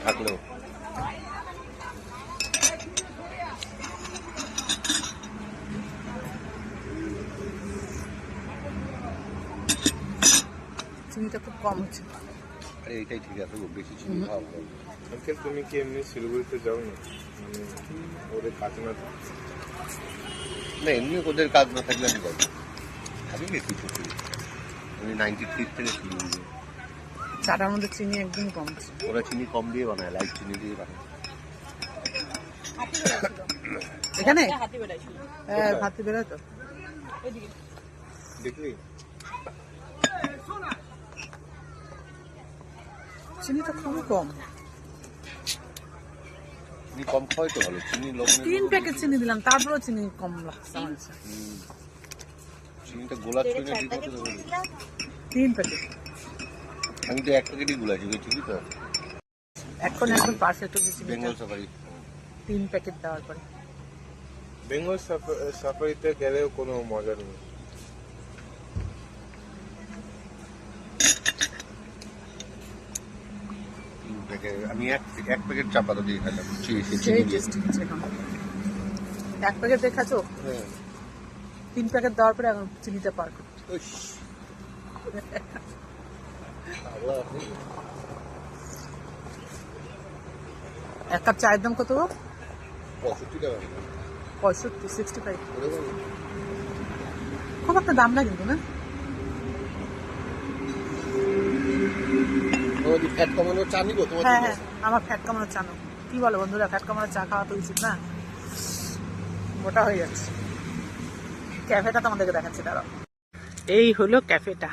থাকলেও চিনিটা খুব কম হচ্ছে। আরে এইটাই ঠিক আছে, বেশি চিনি খাওয়া ভালো। আঙ্কেল তুমি কি এমনি শিলিগুড়িতে যাও না, মানে ওদের কাজ না? না এমনি ওদের কাজ না থাকলে আমি যাবো। আমি বেশি খুশি, আমি 93 থেকে শিলিগুড়ি যাই। চাটার মধ্যে চিনি একদম কম আছে। ওরা চিনি কম দিয়ে বানায়, লাইট চিনি দিয়ে বানায়। এখানে হাতি বেড়াইছিল। হ্যাঁ হাতি বেরোয় তো। দেখলি চিনিটা খুবই কম। চিনি কম খাওয়াই তো ভালো, চিনি লবণ 3 প্যাকেট চিনি দিলাম, তারপরেও চিনি কম লাগছে আমার কাছে। চিনিটা গোলা ছুঁয়ে ঠিক মতো দেবো। 3 প্যাকেট আমি তো 1 প্যাকেটই গুলাইছি, ঠিকই তো। এখন একদম পারফেক্ট হচ্ছে চিনিটা। বেঙ্গল সাফারি 3 প্যাকেট দেওয়ার পরে। বেঙ্গল সাফারিতে গেলেও কোনো মজা নেই। আমি এক প্যাকেট চা পাতা দিয়ে খেলাম। সেই টেস্টি হচ্ছে এখন। 1 প্যাকেট দেখাছো, হ্যাঁ 3 প্যাকেট দেওয়ার পরে এখন চিনিটা পারফেক্ট। এক কাপ চায়ের দাম কত? 65 টাকা। 65, 65। খুব একটা দাম না কিন্তু, না? তোমাদের ফ্যাট কমানোর চা নিবো তোমার? হ্যাঁ হ্যাঁ, আমার ফ্যাট কমানোর চা নাও। কি বলো বন্ধুরা, ফ্যাট কমানোর চা খাওয়া তো উচিত না? মোটা হয়ে যাচ্ছে। ক্যাফেটা তোমাদেরকে দেখাচ্ছি, দাঁড়াও। এই হলো ক্যাফেটা।